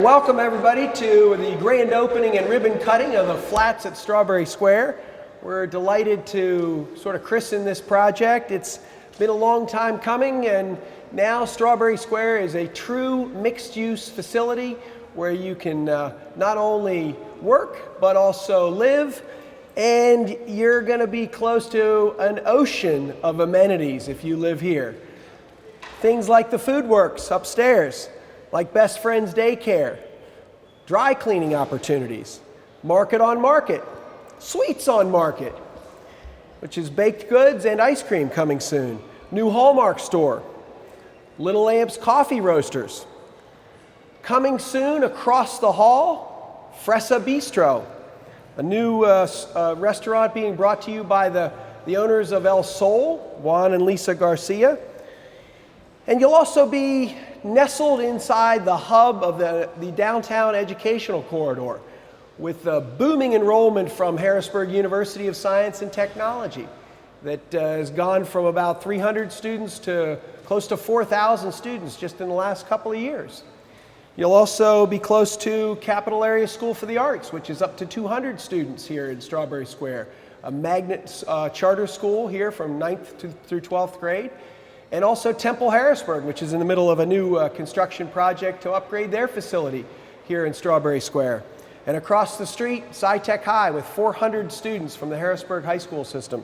Welcome everybody to the grand opening and ribbon cutting of the Flats at Strawberry Square. We're delighted to sort of christen this project. It's been a long time coming, and now Strawberry Square is a true mixed-use facility where you can not only work but also live, and you're going to be close to an ocean of amenities if you live here. Things like the Food Works upstairs, like Best Friends Daycare, dry cleaning opportunities, Market on Market, Sweets on Market, which is baked goods and ice cream coming soon, new Hallmark store, Little Lamps Coffee Roasters. Coming soon across the hall, Fresa Bistro, a new restaurant being brought to you by the owners of El Sol, Juan and Lisa Garcia. And you'll also be nestled inside the hub of the downtown educational corridor with the booming enrollment from Harrisburg University of Science and Technology that has gone from about 300 students to close to 4,000 students just in the last couple of years. You'll also be close to Capital Area School for the Arts, which is up to 200 students here in Strawberry Square, a magnet charter school here from 9th through 12th grade. And also Temple Harrisburg, which is in the middle of a new construction project to upgrade their facility here in Strawberry Square. And across the street, SciTech High with 400 students from the Harrisburg High School system.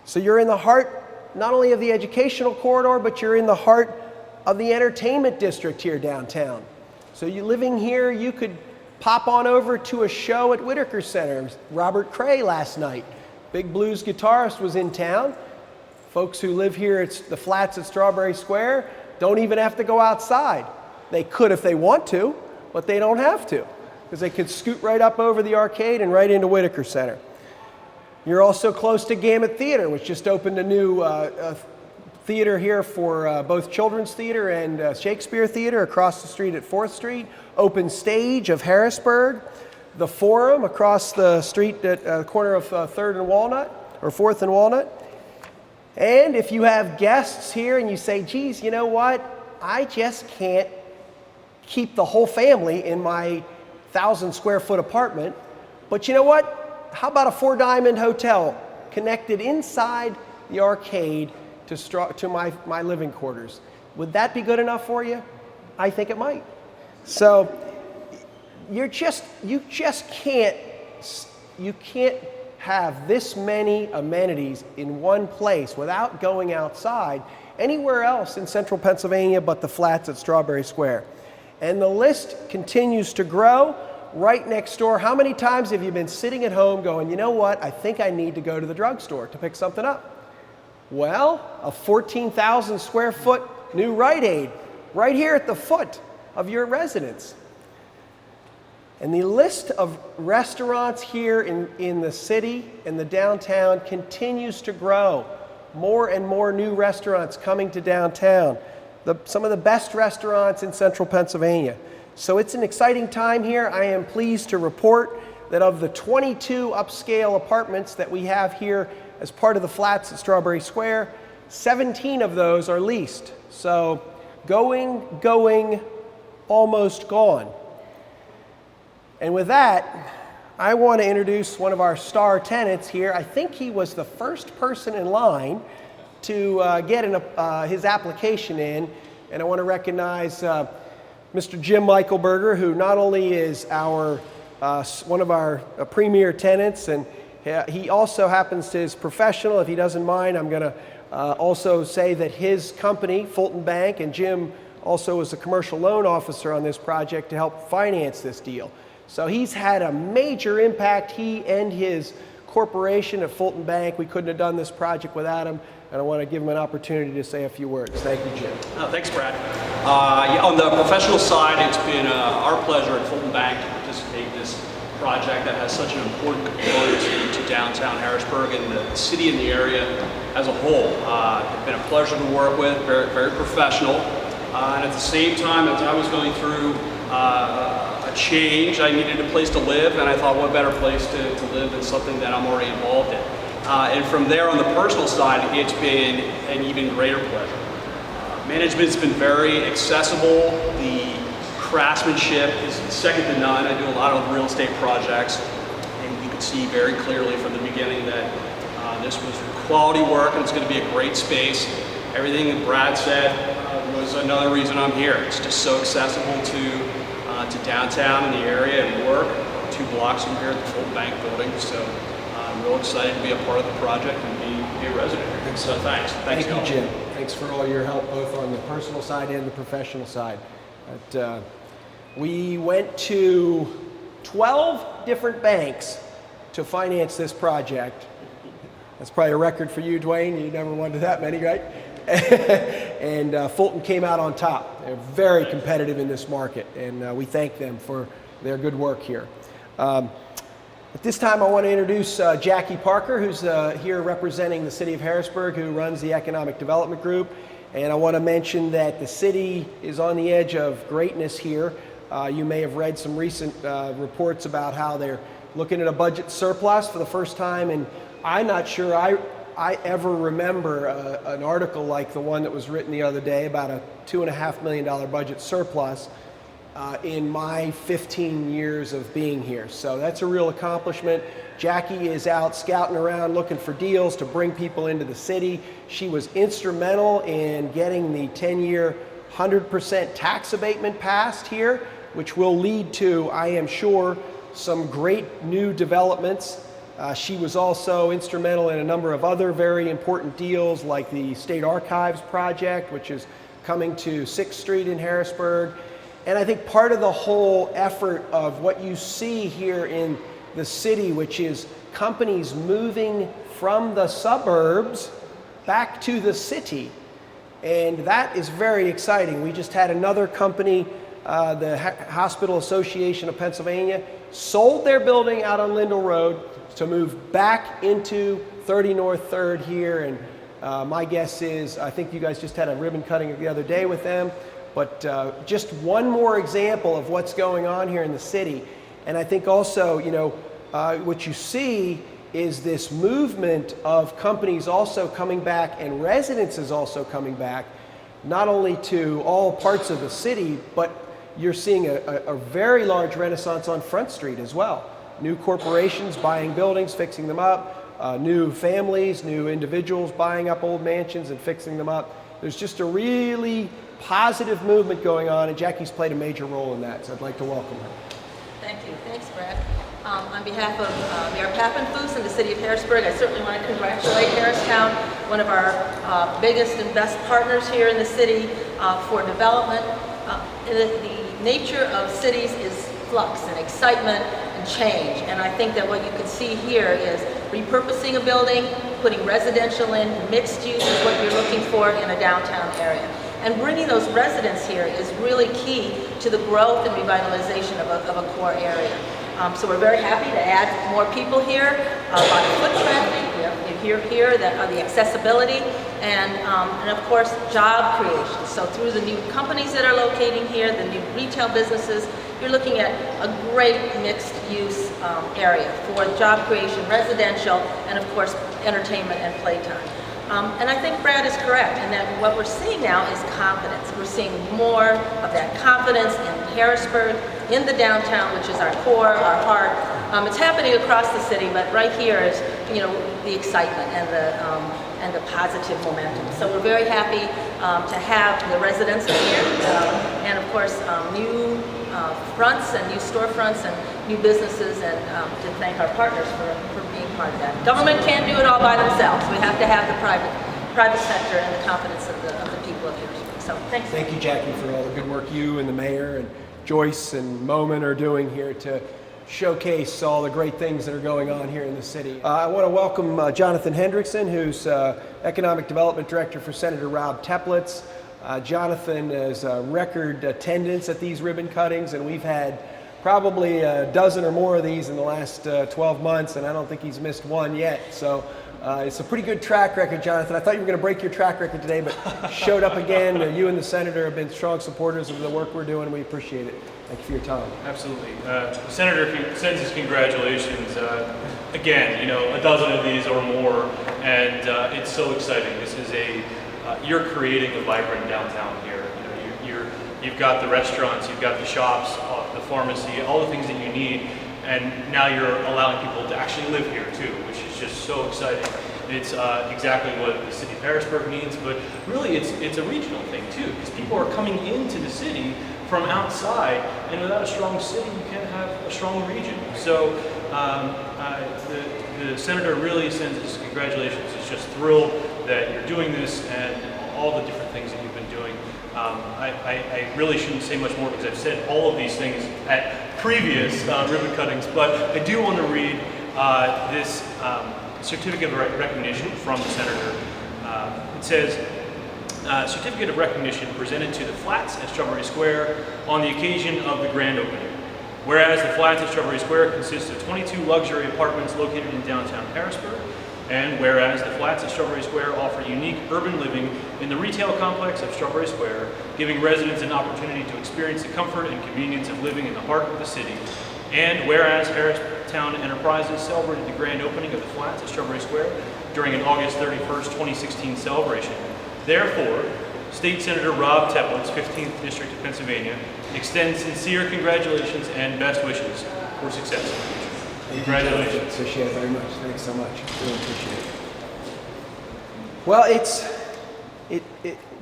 So you're in the heart not only of the educational corridor, but you're in the heart of the entertainment district here downtown. So you living here, you could pop on over to a show at Whitaker Center. Robert Cray last night, big blues guitarist, was in town. Folks who live here at the Flats at Strawberry Square don't even have to go outside. They could if they want to, but they don't have to, because they could scoot right up over the arcade and right into Whitaker Center. You're also close to Gamut Theater, which just opened a new theater here for both Children's Theater and Shakespeare Theater across the street at 4th Street. Open Stage of Harrisburg. The Forum across the street at the corner of 3rd and Walnut, or 4th and Walnut. And if you have guests here and you say, geez, you know what? I just can't keep the whole family in my 1,000 square foot apartment. But you know what? How about a 4-diamond hotel connected inside the arcade to my living quarters? Would that be good enough for you? I think it might. So you can't have this many amenities in one place without going outside anywhere else in central Pennsylvania but the Flats at Strawberry Square. And the list continues to grow. Right next door, how many times have you been sitting at home going, you know what, I think I need to go to the drugstore to pick something up? Well, a 14,000 square foot new Rite Aid right here at the foot of your residence. And the list of restaurants here in the city and the downtown continues to grow. More and more new restaurants coming to downtown. Some of the best restaurants in central Pennsylvania. So it's an exciting time here. I am pleased to report that of the 22 upscale apartments that we have here as part of the Flats at Strawberry Square, 17 of those are leased. So going, almost gone. And with that, I want to introduce one of our star tenants here. I think he was the first person in line to get his application in. And I want to recognize Mr. Jim Michaelberger, who not only is one of our premier tenants, and he also happens to his professional. If he doesn't mind, I'm going to also say that his company, Fulton Bank, and Jim also was a commercial loan officer on this project to help finance this deal. So he's had a major impact, he and his corporation at Fulton Bank. We couldn't have done this project without him, and I want to give him an opportunity to say a few words. Thank you, Jim. Thanks, Brad. On the professional side, it's been our pleasure at Fulton Bank to participate in this project that has such an important component to downtown Harrisburg and the city and the area as a whole. It's been a pleasure to work with, very, very professional. And at the same time, as I was going through a change, I needed a place to live, and I thought, what better place to live than something that I'm already involved in. And from there, on the personal side, it's been an even greater pleasure. Management's been very accessible. The craftsmanship is second to none. I do a lot of real estate projects, and you can see very clearly from the beginning that this was quality work and it's going to be a great space. Everything that Brad said was another reason I'm here. It's just so accessible to downtown and the area and work. 2 blocks from here at the Fulton Bank building. So I'm real excited to be a part of the project and be a resident here. So thanks. Thank you, Jim. Thanks for all your help, both on the personal side and the professional side. We went to 12 different banks to finance this project. That's probably a record for you, Dwayne. You never wanted that many, right? And Fulton came out on top. They're very competitive in this market, and we thank them for their good work here. At this time, I want to introduce Jackie Parker, who's here representing the city of Harrisburg, who runs the Economic Development Group. And I want to mention that the city is on the edge of greatness here. You may have read some recent reports about how they're looking at a budget surplus for the first time, and I'm not sure I ever remember an article like the one that was written the other day about a $2.5 million budget surplus in my 15 years of being here. So that's a real accomplishment. Jackie is out scouting around looking for deals to bring people into the city. She was instrumental in getting the 10-year 100% tax abatement passed here, which will lead to, I am sure, some great new developments. She was also instrumental in a number of other very important deals, like the State Archives project, which is coming to 6th Street in Harrisburg. And I think part of the whole effort of what you see here in the city, which is companies moving from the suburbs back to the city. And that is very exciting. We just had another company, the Hospital Association of Pennsylvania, sold their building out on Lindell Road to move back into 30 North 3rd here. And my guess is, I think you guys just had a ribbon cutting the other day with them. But just one more example of what's going on here in the city. And I think also, you know, what you see is this movement of companies also coming back and residences also coming back, not only to all parts of the city, but you're seeing a very large renaissance on Front Street as well. New corporations buying buildings, fixing them up, new families, new individuals buying up old mansions and fixing them up. There's just a really positive movement going on, and Jackie's played a major role in that, so I'd like to welcome her. Thank you. Thanks, Brad. On behalf of Mayor Pappenfuss and the city of Harrisburg, I certainly want to congratulate Harristown, one of our biggest and best partners here in the city for development. The nature of cities is flux and excitement and change, and I think that what you can see here is repurposing a building, putting residential in, mixed use is what you're looking for in a downtown area. And bringing those residents here is really key to the growth and revitalization of a core area. So we're very happy to add more people here. A lot of foot traffic, you hear here that the accessibility, and of course job creation. So through the new companies that are locating here, the new retail businesses, you're looking at a great mixed use area for job creation, residential, and of course entertainment and playtime. And I think Brad is correct in that what we're seeing now is confidence. We're seeing more of that confidence in Harrisburg, in the downtown, which is our core, our heart. It's happening across the city, but right here is, you know, the excitement and the positive momentum. So we're very happy to have the residents here, and of course new fronts and new storefronts and new businesses, and to thank our partners for being part of that. Government can't do it all by themselves. We have to have the private sector and the confidence of the people of Harrisburg. So thanks. Thank you, Jackie, for all the good work you and the mayor and Joyce and Moman are doing here to showcase all the great things that are going on here in the city. I want to welcome Jonathan Hendrickson, who's Economic Development Director for Senator Rob Teplitz. Jonathan is record attendance at these ribbon cuttings, and we've had probably a dozen or more of these in the last 12 months, and I don't think he's missed one yet. So it's a pretty good track record, Jonathan. I thought you were going to break your track record today, but showed up again. You and the Senator have been strong supporters of the work we're doing, and we appreciate it. Thank you for your time. Absolutely. The Senator sends his congratulations. Again, you know, a dozen of these or more, and it's so exciting. This is you're creating a vibrant downtown here. You know, you're You've got the restaurants, you've got the shops, the pharmacy, all the things that you need, and now you're allowing people to actually live here too, which is just so exciting. It's exactly what the city of Harrisburg needs, but really it's a regional thing too, because people are coming into the city from outside, and without a strong city, you can't have a strong region. So the senator really sends his congratulations. He's just thrilled that you're doing this and all the different things that you've been doing. I really shouldn't say much more because I've said all of these things at previous ribbon cuttings, but I do want to read this certificate of recognition from the senator. It says, certificate of recognition presented to the Flats at Strawberry Square on the occasion of the grand opening. Whereas the Flats at Strawberry Square consists of 22 luxury apartments located in downtown Harrisburg, and whereas the Flats at Strawberry Square offer unique urban living in the retail complex of Strawberry Square, giving residents an opportunity to experience the comfort and convenience of living in the heart of the city. And whereas Harristown Enterprises celebrated the grand opening of the Flats at Strawberry Square during an August 31st, 2016 celebration, therefore, State Senator Rob Teplitz, 15th District of Pennsylvania, extends sincere congratulations and best wishes for success in the future. Congratulations. Appreciate it very much. Thanks so much. Really appreciate it. Well,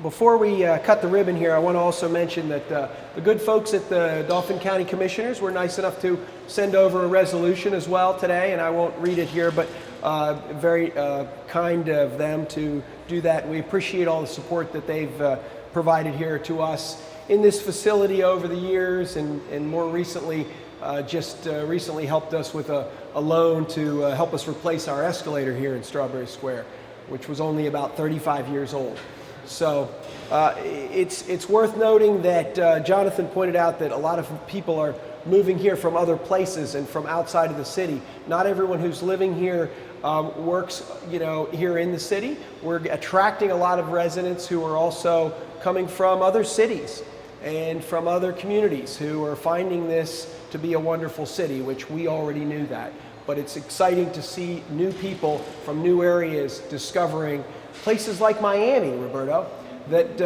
before we cut the ribbon here, I want to also mention that the good folks at the Dauphin County Commissioners were nice enough to send over a resolution as well today, and I won't read it here, but very kind of them to do that. We appreciate all the support that they've provided here to us in this facility over the years, and more recently, recently helped us with a loan to help us replace our escalator here in Strawberry Square, which was only about 35 years old. So it's worth noting that Jonathan pointed out that a lot of people are moving here from other places and from outside of the city. Not everyone who's living here works, here in the city. We're attracting a lot of residents who are also coming from other cities and from other communities who are finding this to be a wonderful city, which we already knew that. But it's exciting to see new people from new areas discovering places like Miami, Roberto, that,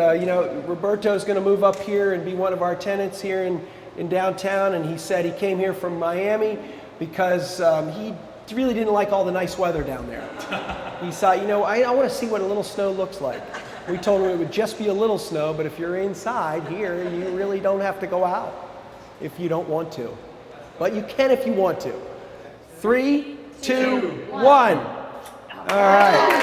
Roberto's going to move up here and be one of our tenants here in downtown, and he said he came here from Miami because he really didn't like all the nice weather down there. He thought, I want to see what a little snow looks like. We told him it would just be a little snow, but if you're inside here, you really don't have to go out if you don't want to. But you can if you want to. 3, 2, 1. All right.